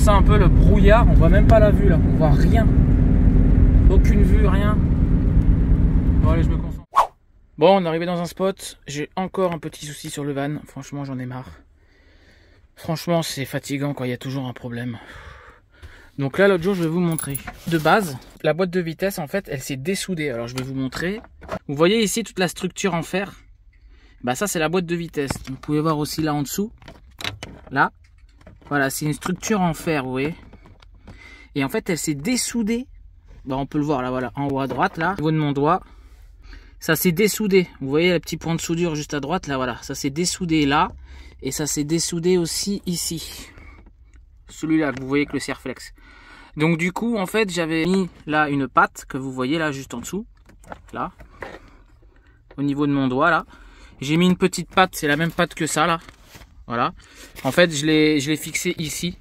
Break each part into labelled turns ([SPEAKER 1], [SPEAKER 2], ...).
[SPEAKER 1] sent un peu le brouillard, on voit même pas la vue là, on voit rien. Aucune vue, rien. Bon allez, je me concentre. Bon, on est arrivé dans un spot, j'ai encore un petit souci sur le van, franchement j'en ai marre. Franchement c'est fatigant quoi, il y a toujours un problème. Donc là l'autre jour je vais vous montrer. De base, la boîte de vitesse en fait elle s'est dessoudée, alors je vais vous montrer. Vous voyez ici toute la structure en fer. Bah ça c'est la boîte de vitesse, vous pouvez voir aussi là en dessous. Là, voilà c'est une structure en fer vous voyez. Et en fait elle s'est dessoudée. Bah on peut le voir là voilà, en haut à droite là, au niveau de mon doigt. Ça s'est dessoudé, vous voyez le petit point de soudure juste à droite là voilà, ça s'est dessoudé là. Et ça s'est dessoudé aussi ici. Celui-là, vous voyez que le Serflex. Donc du coup, en fait, j'avais mis là une patte que vous voyez là juste en dessous. Là. Au niveau de mon doigt là. J'ai mis une petite patte, c'est la même patte que ça là. Voilà. En fait, je l'ai fixé ici.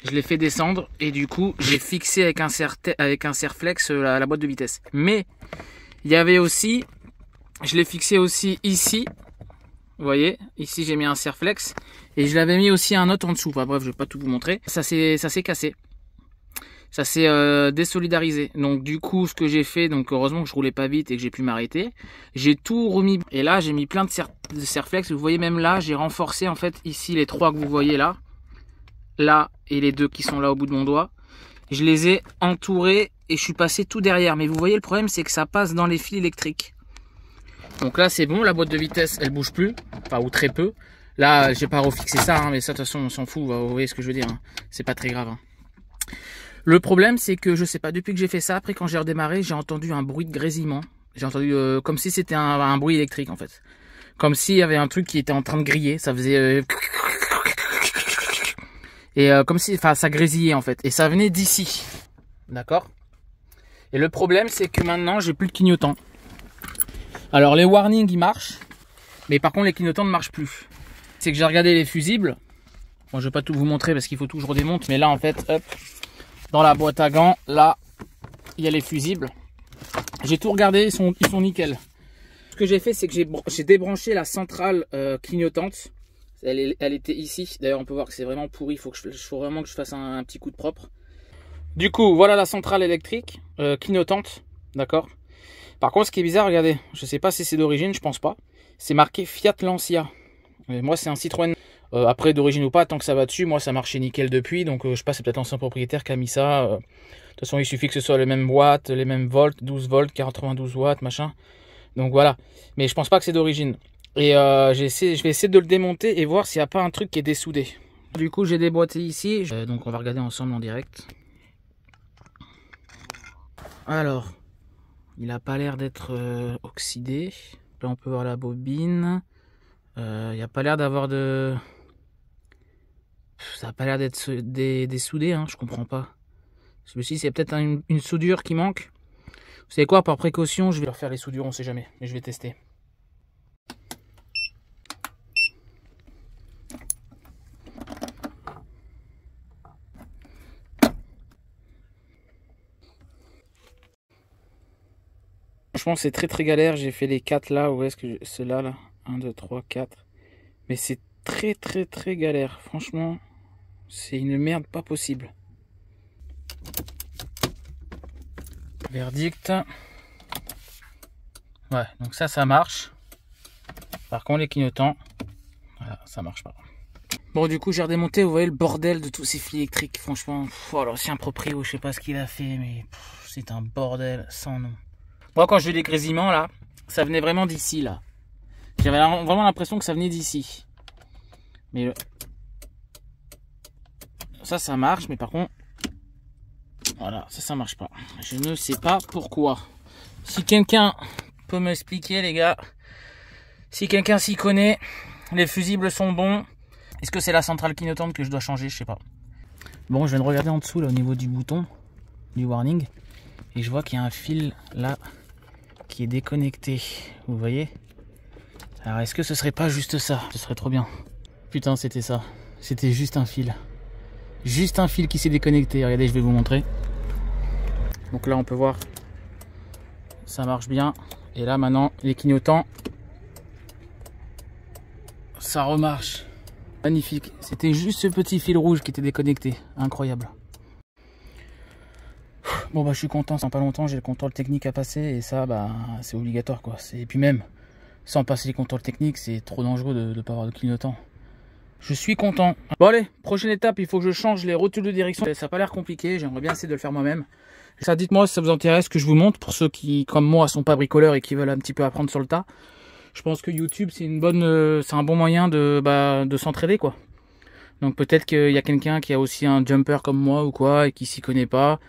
[SPEAKER 1] Je l'ai fait descendre. Et du coup, j'ai fixé avec un Serflex la boîte de vitesse. Mais, il y avait aussi... Je l'ai fixé aussi ici. Vous voyez, ici j'ai mis un Serflex et je l'avais mis aussi un autre en dessous. Enfin bref, je vais pas tout vous montrer. Ça s'est cassé. Ça s'est désolidarisé. Donc du coup, ce que j'ai fait, donc heureusement que je roulais pas vite et que j'ai pu m'arrêter. J'ai tout remis et là j'ai mis plein de Serflex. Vous voyez même là, j'ai renforcé en fait ici les trois que vous voyez là. Là et les deux qui sont là au bout de mon doigt. Je les ai entourés et je suis passé tout derrière. Mais vous voyez le problème c'est que ça passe dans les fils électriques. Donc là c'est bon, la boîte de vitesse elle bouge plus, enfin ou très peu. Là j'ai pas refixé ça, hein, mais ça de toute façon on s'en fout, vous voyez ce que je veux dire, hein. C'est pas très grave. Hein. Le problème c'est que je sais pas, depuis que j'ai fait ça, après quand j'ai redémarré, j'ai entendu un bruit de grésillement. J'ai entendu comme si c'était un bruit électrique en fait. Comme s'il y avait un truc qui était en train de griller, ça faisait... Et comme si, enfin ça grésillait en fait, et ça venait d'ici. D'accord. Et le problème c'est que maintenant j'ai plus de clignotant. Alors les warnings ils marchent, mais par contre les clignotants ne marchent plus. C'est que j'ai regardé les fusibles. Bon, je vais pas tout vous montrer parce qu'il faut tout que je redémonte, mais là en fait, hop, dans la boîte à gants, là, il y a les fusibles. J'ai tout regardé, ils sont nickel. Ce que j'ai fait, c'est que j'ai débranché la centrale clignotante. Elle était ici. D'ailleurs, on peut voir que c'est vraiment pourri. Il faut vraiment que je fasse un petit coup de propre. Du coup, voilà la centrale électrique clignotante, d'accord. Par contre, ce qui est bizarre, regardez, je sais pas si c'est d'origine, je pense pas. C'est marqué Fiat Lancia. Et moi, c'est un Citroën. Après, d'origine ou pas, tant que ça va dessus, moi, ça marchait nickel depuis. Donc, je sais pas, c'est peut-être l'ancien propriétaire qui a mis ça. De toute façon, il suffit que ce soit les mêmes watts, les mêmes volts, 12 volts, 92 watts, machin. Donc, voilà. Mais je pense pas que c'est d'origine. Et je vais essayer de le démonter et voir s'il n'y a pas un truc qui est dessoudé. Du coup, j'ai déboîté ici. Donc, on va regarder ensemble en direct. Alors... Il n'a pas l'air d'être oxydé. Là, on peut voir la bobine. Il n'a pas l'air d'avoir de... Ça n'a pas l'air d'être dessoudé, hein, je comprends pas. Celui-ci, c'est peut-être une soudure qui manque. Vous savez quoi, par précaution, je vais leur faire les soudures, on sait jamais. Mais je vais tester. Franchement, c'est très galère. J'ai fait les 4 là. Où est-ce que ceux-là là 1, 2, 3, 4. Mais c'est très galère. Franchement, c'est une merde pas possible. Verdict. Ouais, donc ça marche. Par contre, les clignotants, voilà, ça marche pas. Bon, du coup, j'ai redémonté. Vous voyez le bordel de tous ces fils électriques. Franchement, l'ancien proprio, je sais pas ce qu'il a fait, mais c'est un bordel sans nom. Moi, quand j'ai eu des grésillements, là, ça venait vraiment d'ici, là. J'avais vraiment l'impression que ça venait d'ici. Mais ça marche, mais par contre, voilà, ça marche pas. Je ne sais pas pourquoi. Si quelqu'un peut m'expliquer, les gars, si quelqu'un s'y connaît, les fusibles sont bons. Est-ce que c'est la centrale clignotante que je dois changer? Je sais pas. Bon, je viens de regarder en dessous, là, au niveau du bouton, du warning. Et je vois qu'il y a un fil, là, qui est déconnecté, vous voyez. Alors est-ce que ce serait pas juste ça? Ce serait trop bien. Putain, c'était ça, c'était juste un fil qui s'est déconnecté. Regardez, je vais vous montrer. Donc là on peut voir, ça marche bien. Et là maintenant les clignotants, ça remarche. Magnifique. C'était juste ce petit fil rouge qui était déconnecté. Incroyable. Bon bah je suis content, sans pas longtemps j'ai le contrôle technique à passer et ça bah c'est obligatoire quoi. Et puis même sans passer les contrôles techniques c'est trop dangereux de ne pas avoir de clignotant. Je suis content. Bon allez, prochaine étape, il faut que je change les rotules de direction. Ça n'a pas l'air compliqué, j'aimerais bien essayer de le faire moi-même. Ça, dites-moi si ça vous intéresse que je vous montre pour ceux qui comme moi sont pas bricoleurs et qui veulent un petit peu apprendre sur le tas. Je pense que YouTube c'est un bon moyen de s'entraider quoi. Donc peut-être qu'il y a quelqu'un qui a aussi un jumper comme moi ou quoi et qui s'y connaît pas.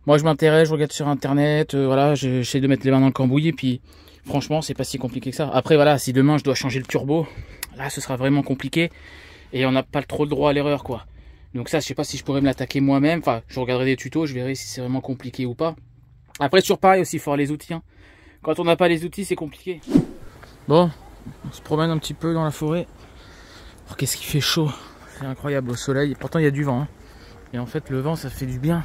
[SPEAKER 1] Moi je m'intéresse, je regarde sur internet, voilà, j'essaie de mettre les mains dans le cambouis et puis franchement c'est pas si compliqué que ça. Après voilà, si demain je dois changer le turbo, là ce sera vraiment compliqué et on n'a pas trop le droit à l'erreur quoi. Donc ça je sais pas si je pourrais me l'attaquer moi-même, enfin je regarderai des tutos, je verrai si c'est vraiment compliqué ou pas. Après toujours pareil aussi, il faut avoir les outils. Hein. Quand on n'a pas les outils c'est compliqué. Bon, on se promène un petit peu dans la forêt. Oh, qu'est-ce qu'il fait chaud, c'est incroyable au soleil, pourtant il y a du vent. Hein. Et en fait le vent ça fait du bien.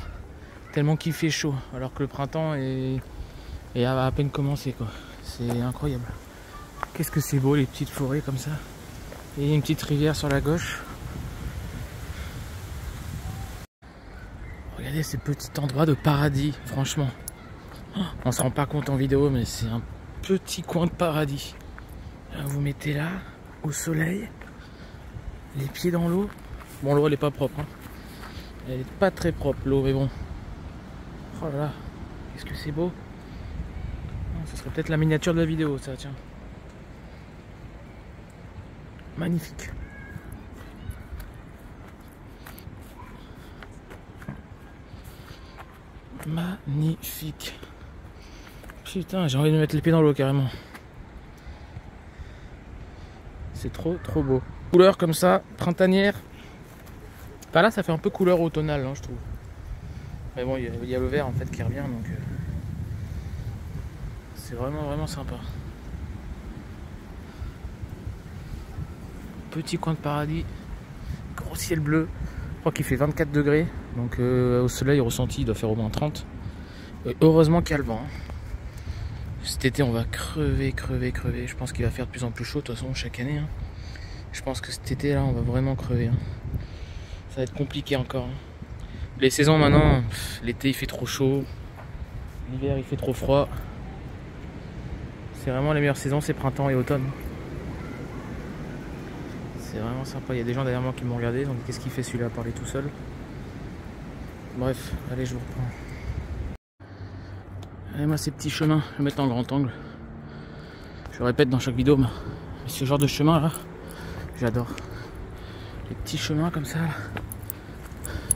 [SPEAKER 1] Tellement qu'il fait chaud, alors que le printemps est à peine commencé quoi. C'est incroyable. Qu'est-ce que c'est beau les petites forêts comme ça. Et il y a une petite rivière sur la gauche. Regardez ce petit endroit de paradis, franchement. On se rend pas compte en vidéo, mais c'est un petit coin de paradis. Là, vous mettez là, au soleil, les pieds dans l'eau. Bon, l'eau elle est pas propre. Hein. Elle est pas très propre l'eau, mais bon. Oh là là, qu'est-ce que c'est beau. Ce serait peut-être la miniature de la vidéo ça, tiens. Magnifique. Magnifique. Putain, j'ai envie de mettre les pieds dans l'eau carrément. C'est trop beau. Couleur comme ça, printanière. Enfin là ça fait un peu couleur automnale hein, je trouve. Mais bon, il y a le vert en fait qui revient, donc c'est vraiment sympa. Petit coin de paradis, gros ciel bleu. Je crois qu'il fait 24 degrés, donc au soleil ressenti il doit faire au moins 30. Et heureusement qu'il y a le vent. Hein. Cet été on va crever. Je pense qu'il va faire de plus en plus chaud de toute façon chaque année. Hein. Je pense que cet été là on va vraiment crever. Hein. Ça va être compliqué encore. Hein. Les saisons maintenant, l'été il fait trop chaud, l'hiver il fait trop froid. C'est vraiment les meilleures saisons, c'est printemps et automne. C'est vraiment sympa, il y a des gens derrière moi qui m'ont regardé, donc qu'est-ce qu'il fait celui-là à parler tout seul. Bref, allez je vous reprends. Allez moi ces petits chemins, je vais mettre en grand angle. Je le répète dans chaque vidéo, mais ce genre de chemin là, j'adore. Les petits chemins comme ça là.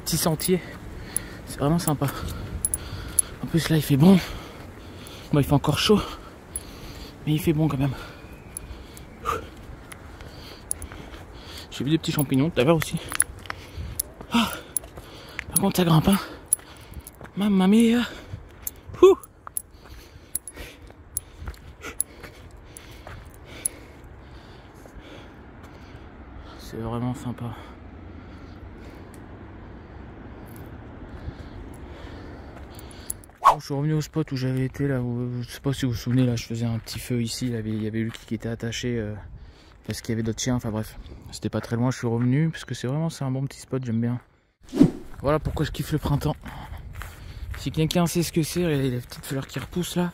[SPEAKER 1] Petit sentier, c'est vraiment sympa. En plus là il fait bon. Bon il fait encore chaud, mais il fait bon quand même. J'ai vu des petits champignons tout à l'heure aussi. Oh, par contre ça grimpe hein. Mamma mia. C'est vraiment sympa. Je suis revenu au spot où j'avais été là, où, je sais pas si vous vous souvenez, là je faisais un petit feu ici, il y avait Lucky qui était attaché parce qu'il y avait d'autres chiens, enfin bref, c'était pas très loin, je suis revenu parce que c'est un bon petit spot, j'aime bien. Voilà pourquoi je kiffe le printemps. Si quelqu'un sait ce que c'est, regardez les petites fleurs qui repoussent là,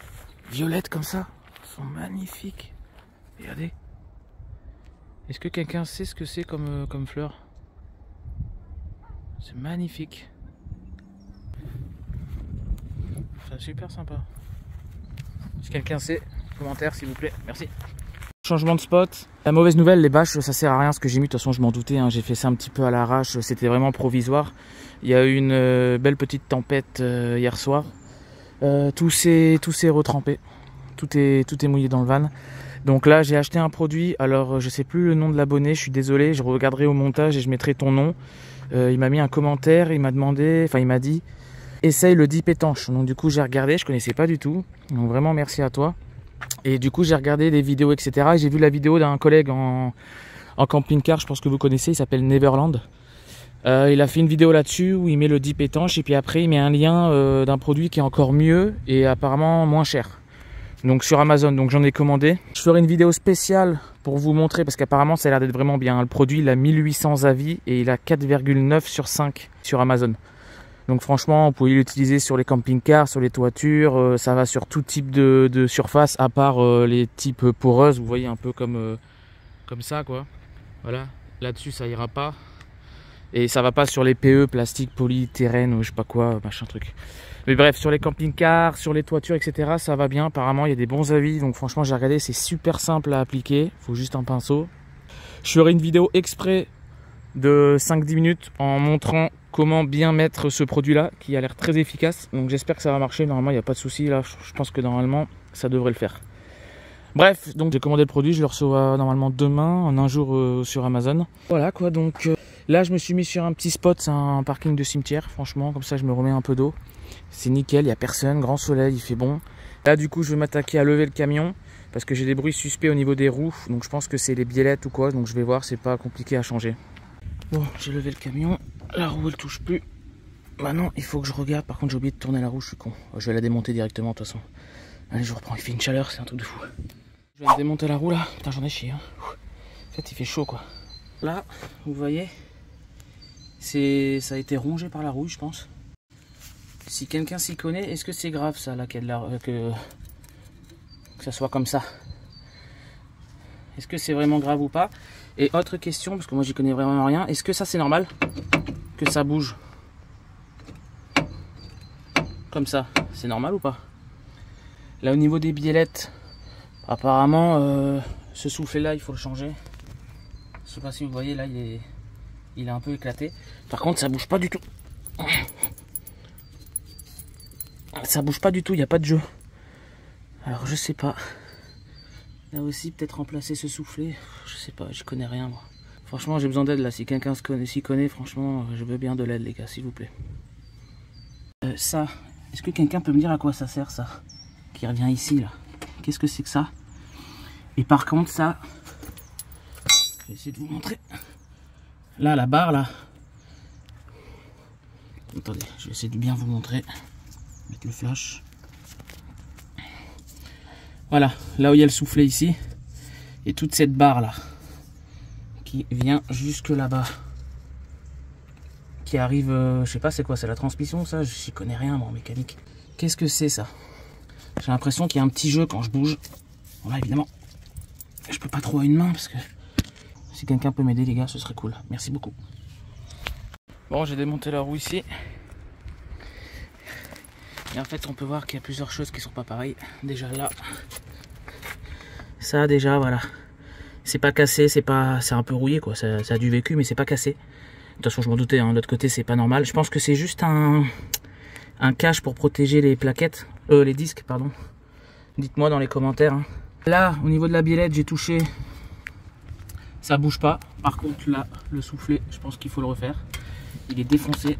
[SPEAKER 1] violettes comme ça, elles sont magnifiques. Regardez. Est-ce que quelqu'un sait ce que c'est comme fleur? C'est magnifique. C'est super sympa. Si quelqu'un sait, commentaire s'il vous plaît, merci. Changement de spot. La mauvaise nouvelle, les bâches, ça sert à rien ce que j'ai mis. De toute façon, je m'en doutais. Hein, j'ai fait ça un petit peu à l'arrache. C'était vraiment provisoire. Il y a eu une belle petite tempête hier soir. Tout s'est retrempé. Tout est mouillé dans le van. Donc là, j'ai acheté un produit. Alors, je sais plus le nom de l'abonné. Je suis désolé. Je regarderai au montage et je mettrai ton nom. Il m'a mis un commentaire. Il m'a dit. Essaye le dip étanche. Donc du coup j'ai regardé, je connaissais pas du tout. Donc vraiment merci à toi. Et du coup j'ai regardé des vidéos etc. Et j'ai vu la vidéo d'un collègue en camping-car, je pense que vous connaissez, il s'appelle Neverland. Il a fait une vidéo là-dessus où il met le dip étanche et puis après il met un lien d'un produit qui est encore mieux et apparemment moins cher. Donc sur Amazon, donc j'en ai commandé. Je ferai une vidéo spéciale pour vous montrer parce qu'apparemment ça a l'air d'être vraiment bien. Le produit il a 1800 avis et il a 4,9 sur 5 sur Amazon. Donc franchement, vous pouvez l'utiliser sur les camping-cars, sur les toitures, ça va sur tout type de surface à part les types poreuses, vous voyez un peu comme ça quoi. Voilà, là-dessus ça ira pas. Et ça va pas sur les PE, plastique, polythérène ou je sais pas quoi, machin truc. Mais bref, sur les camping-cars, sur les toitures, etc. ça va bien. Apparemment, il y a des bons avis. Donc franchement, j'ai regardé, c'est super simple à appliquer. Faut juste un pinceau. Je ferai une vidéo exprès de 5-10 minutes en montrant comment bien mettre ce produit-là, qui a l'air très efficace. Donc j'espère que ça va marcher. Normalement, il n'y a pas de souci. Là, je pense que normalement, ça devrait le faire. Bref, donc j'ai commandé le produit. Je le reçois normalement demain, en un jour sur Amazon. Voilà quoi, donc... Là, je me suis mis sur un petit spot, c'est un parking de cimetière, franchement, comme ça je me remets un peu d'eau. C'est nickel, il n'y a personne, grand soleil, il fait bon. Là, du coup, je vais m'attaquer à lever le camion, parce que j'ai des bruits suspects au niveau des roues, donc je pense que c'est les biellettes ou quoi, donc je vais voir, c'est pas compliqué à changer. Bon, j'ai levé le camion, la roue elle touche plus. Maintenant, il faut que je regarde, par contre j'ai oublié de tourner la roue, je suis con. Je vais la démonter directement de toute façon. Allez, je reprends, il fait une chaleur, c'est un truc de fou. Je vais me démonter la roue là, putain j'en ai chié. Hein. En fait, il fait chaud quoi. Là, vous voyez, ça a été rongé par la rouille, je pense. Si quelqu'un s'y connaît, est-ce que c'est grave ça là, que ça soit comme ça? Est-ce que c'est vraiment grave ou pas? Et autre question, parce que moi j'y connais vraiment rien, est-ce que ça c'est normal que ça bouge comme ça? C'est normal ou pas? Là au niveau des biellettes, apparemment ce soufflet là il faut le changer. Je sais pas si vous voyez là, il est un peu éclaté. Par contre ça bouge pas du tout. Ça bouge pas du tout, il n'y a pas de jeu. Alors je sais pas. Là aussi peut-être remplacer ce soufflet. Je sais pas, j'y connais rien moi. Franchement j'ai besoin d'aide là. Si quelqu'un s'y connaît, franchement je veux bien de l'aide les gars, s'il vous plaît. Ça, est-ce que quelqu'un peut me dire à quoi ça sert ça? Qui revient ici là. Qu'est-ce que c'est que ça? Et par contre ça, je vais essayer de vous montrer. Là la barre là. Attendez, je vais essayer de bien vous montrer. Mettre le flash. Voilà, là où il y a le soufflet ici. Et toute cette barre là. Qui vient jusque là-bas. Qui arrive, je sais pas c'est quoi, c'est la transmission ça? J'y connais rien moi en mécanique. Qu'est-ce que c'est ça? J'ai l'impression qu'il y a un petit jeu quand je bouge. Bon là évidemment, je peux pas trop à une main parce que... Si quelqu'un peut m'aider les gars, ce serait cool. Merci beaucoup. Bon, j'ai démonté la roue ici. Et en fait, on peut voir qu'il y a plusieurs choses qui sont pas pareilles. Déjà là. Ça déjà, voilà. C'est pas cassé, c'est un peu rouillé quoi. Ça a du vécu, mais c'est pas cassé. De toute façon, je m'en doutais, hein. De l'autre côté, c'est pas normal. Je pense que c'est juste un cache pour protéger les plaquettes. Les disques, pardon. Dites-moi dans les commentaires. Hein. Là, au niveau de la biellette, j'ai touché. Ça bouge pas. Par contre là, le soufflet, je pense qu'il faut le refaire. Il est défoncé.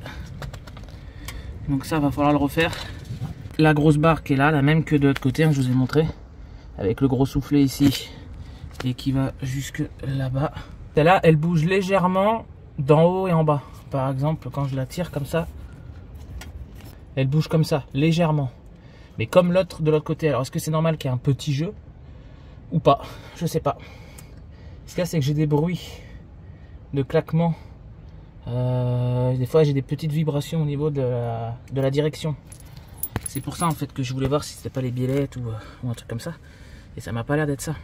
[SPEAKER 1] Donc ça va falloir le refaire. La grosse barre qui est là, la même que de l'autre côté, hein, je vous ai montré. Avec le gros soufflet ici. Et qui va jusque là-bas. Celle-là, elle bouge légèrement d'en haut et en bas. Par exemple, quand je la tire comme ça, elle bouge comme ça, légèrement. Mais comme l'autre de l'autre côté. Alors est-ce que c'est normal qu'il y ait un petit jeu ou pas? Je sais pas. Ce qu'il y a, c'est que j'ai des bruits de claquement. Des fois, j'ai des petites vibrations au niveau de la direction. C'est pour ça en fait que je voulais voir si c'était pas les biellettes ou un truc comme ça. Et ça m'a pas l'air d'être ça.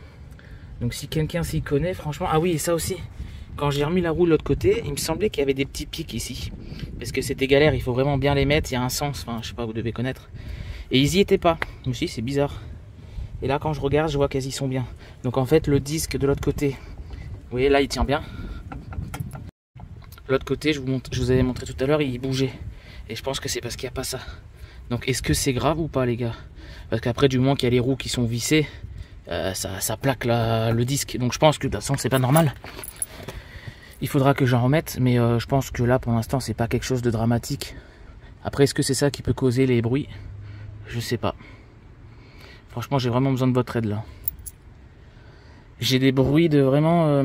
[SPEAKER 1] Donc si quelqu'un s'y connaît, franchement... Ah oui, et ça aussi. Quand j'ai remis la roue de l'autre côté, il me semblait qu'il y avait des petits pics ici. Parce que c'était galère, il faut vraiment bien les mettre. Il y a un sens, enfin je sais pas, vous devez connaître. Et ils y étaient pas. Je me suis dit, c'est bizarre. Et là, quand je regarde, je vois qu'elles y sont bien. Donc en fait, le disque de l'autre côté... Vous voyez, là, il tient bien. L'autre côté, je vous avais montré tout à l'heure, il bougeait. Et je pense que c'est parce qu'il n'y a pas ça. Donc, est-ce que c'est grave ou pas, les gars? Parce qu'après, du moment qu'il y a les roues qui sont vissées, ça plaque le disque. Donc, je pense que de toute façon, c'est pas normal. Il faudra que j'en remette. Mais je pense que là, pour l'instant, c'est pas quelque chose de dramatique. Après, est-ce que c'est ça qui peut causer les bruits? Je sais pas. Franchement, j'ai vraiment besoin de votre aide, là. J'ai des bruits de vraiment...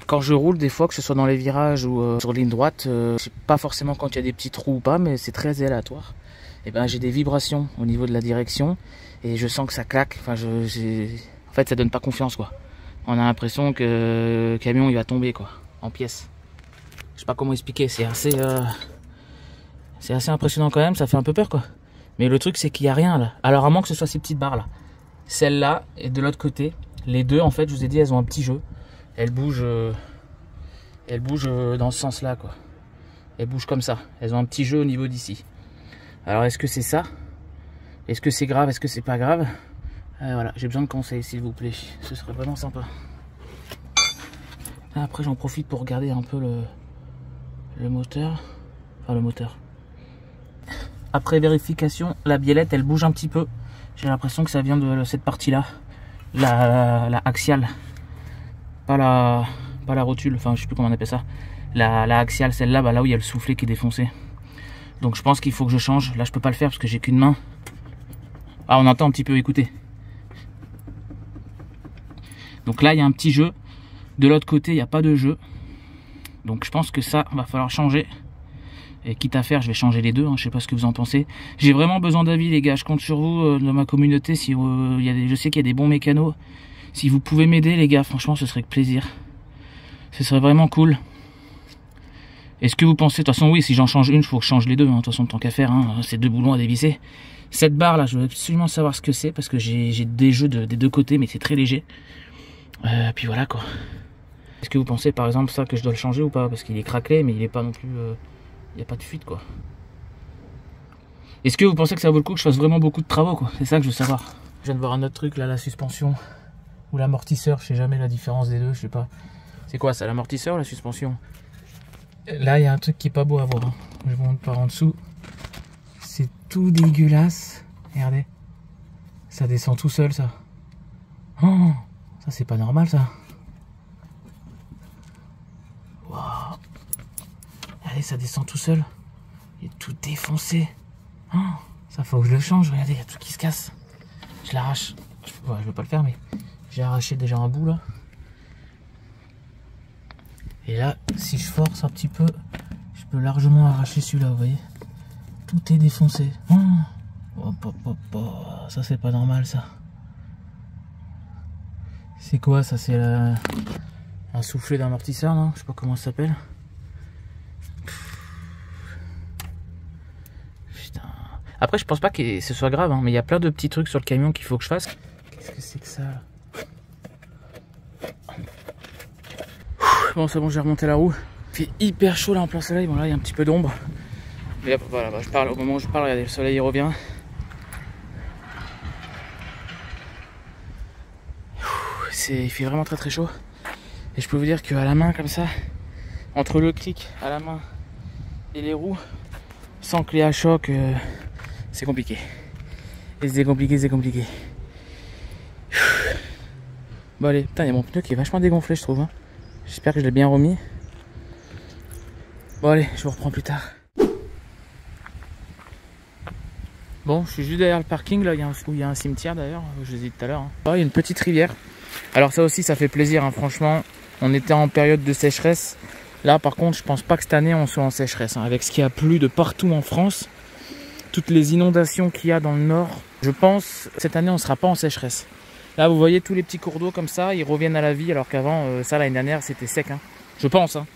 [SPEAKER 1] quand je roule, des fois, que ce soit dans les virages ou sur ligne droite, je sais pas forcément quand il y a des petits trous ou pas, mais c'est très aléatoire. et ben j'ai des vibrations au niveau de la direction et je sens que ça claque. Enfin, en fait, ça donne pas confiance, quoi. On a l'impression que le camion il va tomber, quoi, en pièces. Je sais pas comment expliquer, c'est assez impressionnant quand même, ça fait un peu peur, quoi. Mais le truc c'est qu'il y a rien là. Alors à moins que ce soit ces petites barres là, celle-là et de l'autre côté, les deux en fait, je vous ai dit, elles ont un petit jeu. Elles bougent dans ce sens-là, quoi. Elles bougent comme ça. Elles ont un petit jeu au niveau d'ici. Alors est-ce que c'est ça? Est-ce que c'est grave? Est-ce que c'est pas grave? Voilà, j'ai besoin de conseils, s'il vous plaît. Ce serait vraiment sympa. Après, j'en profite pour regarder un peu le moteur. Enfin, le moteur. Après vérification, la biellette, elle bouge un petit peu. J'ai l'impression que ça vient de cette partie-là. La axiale. Pas la rotule. Enfin, je sais plus comment on appelle ça. La axiale, celle-là, bah, là où il y a le soufflet qui est défoncé. Donc, je pense qu'il faut que je change. Là, je peux pas le faire parce que j'ai qu'une main. Ah, on entend un petit peu, écoutez. Donc là, il y a un petit jeu. De l'autre côté, il n'y a pas de jeu. Donc je pense que ça, va falloir changer. Et quitte à faire, je vais changer les deux. Hein. Je sais pas ce que vous en pensez. J'ai vraiment besoin d'avis, les gars. Je compte sur vous dans ma communauté. Si je sais qu'il y a des bons mécanos. Si vous pouvez m'aider, les gars, franchement, ce serait avec plaisir. Ce serait vraiment cool. Est-ce que vous pensez... De toute façon, oui, si j'en change une, il faut que je change les deux. Hein. De toute façon, tant qu'à faire, hein, c'est deux boulons à dévisser. Cette barre là, je veux absolument savoir ce que c'est. Parce que j'ai des jeux des deux côtés, mais c'est très léger. Puis voilà, quoi. Est-ce que vous pensez par exemple ça que je dois le changer ou pas? Parce qu'il est craquelé mais il est pas non plus... il n'y a pas de fuite, quoi. Est-ce que vous pensez que ça vaut le coup que je fasse vraiment beaucoup de travaux, quoi? C'est ça que je veux savoir. Je viens de voir un autre truc là, la suspension ou l'amortisseur, je sais jamais la différence des deux, je sais pas. C'est quoi ça, l'amortisseur ou la suspension? Là il y a un truc qui est pas beau à voir, hein. Je vous montre par en dessous. C'est tout dégueulasse. Regardez. Ça descend tout seul, ça. Oh, ça c'est pas normal, ça. Waouh. Allez, ça descend tout seul. Il est tout défoncé. Oh, ça faut que je le change. Regardez, il y a tout qui se casse. Je l'arrache. Ouais, je veux pas le faire, mais j'ai arraché déjà un bout là. Et là, si je force un petit peu, je peux largement arracher celui-là, vous voyez. Tout est défoncé. Oh. Hop, hop, hop, hop. Ça c'est pas normal, ça. C'est quoi ça? C'est un soufflet d'amortisseur, non? Je sais pas comment ça s'appelle. Putain. Après, je pense pas que ce soit grave, hein, mais il y a plein de petits trucs sur le camion qu'il faut que je fasse. Qu'est-ce que c'est que ça? Bon, c'est bon, j'ai remonté la roue. Il fait hyper chaud là en plein soleil. Bon, là, il y a un petit peu d'ombre. Mais voilà, bah, je parle, au moment où je parle, regardez, le soleil il revient. Il fait vraiment très très chaud. Et je peux vous dire qu'à la main comme ça, entre le clic à la main et les roues, sans clé à choc, c'est compliqué. Et c'est compliqué, c'est compliqué. Bon allez, putain, il y a mon pneu qui est vachement dégonflé, je trouve. Hein. J'espère que je l'ai bien remis. Bon allez, je vous reprends plus tard. Bon, je suis juste derrière le parking, là où il y a un cimetière d'ailleurs, je vous ai dit tout à l'heure. Hein. Oh, il y a une petite rivière. Alors ça aussi, ça fait plaisir, hein, franchement. On était en période de sécheresse. Là, par contre, je pense pas que cette année, on soit en sécheresse. Hein, avec ce qu'il y a plu de partout en France, toutes les inondations qu'il y a dans le nord, je pense cette année, on sera pas en sécheresse. Là, vous voyez tous les petits cours d'eau comme ça, ils reviennent à la vie, alors qu'avant, ça, l'année dernière, c'était sec. Hein. Je pense. Hein.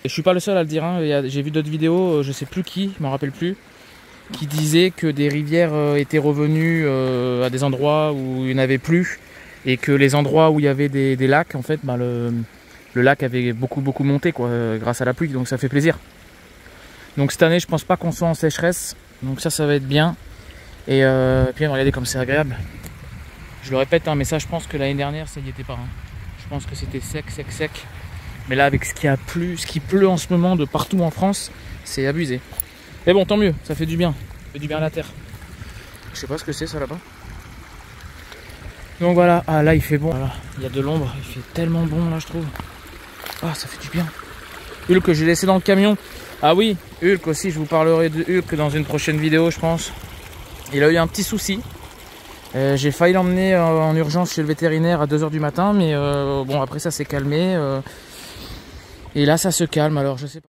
[SPEAKER 1] Et je suis pas le seul à le dire. Hein. J'ai vu d'autres vidéos, je sais plus qui, je m'en rappelle plus, qui disaient que des rivières étaient revenues à des endroits où il n'y en avait plus. Et que les endroits où il y avait des lacs, en fait, bah, le lac avait beaucoup monté, quoi, grâce à la pluie, donc ça fait plaisir. Donc cette année, je pense pas qu'on soit en sécheresse, donc ça va être bien. Et puis regardez comme c'est agréable. Je le répète, hein, mais ça, je pense que l'année dernière, ça n'y était pas. Hein. Je pense que c'était sec. Mais là, avec ce qui pleut en ce moment de partout en France, c'est abusé. Mais bon, tant mieux, ça fait du bien. Ça fait du bien à la terre. Je sais pas ce que c'est ça là-bas. Donc voilà, ah là il fait bon, voilà. Il y a de l'ombre, il fait tellement bon là je trouve. Ah ça fait du bien. Hulk que j'ai laissé dans le camion. Ah oui, Hulk aussi, je vous parlerai de Hulk dans une prochaine vidéo je pense. Il a eu un petit souci. J'ai failli l'emmener en urgence chez le vétérinaire à 2 h du matin, mais bon après ça s'est calmé. Et là ça se calme alors je sais pas.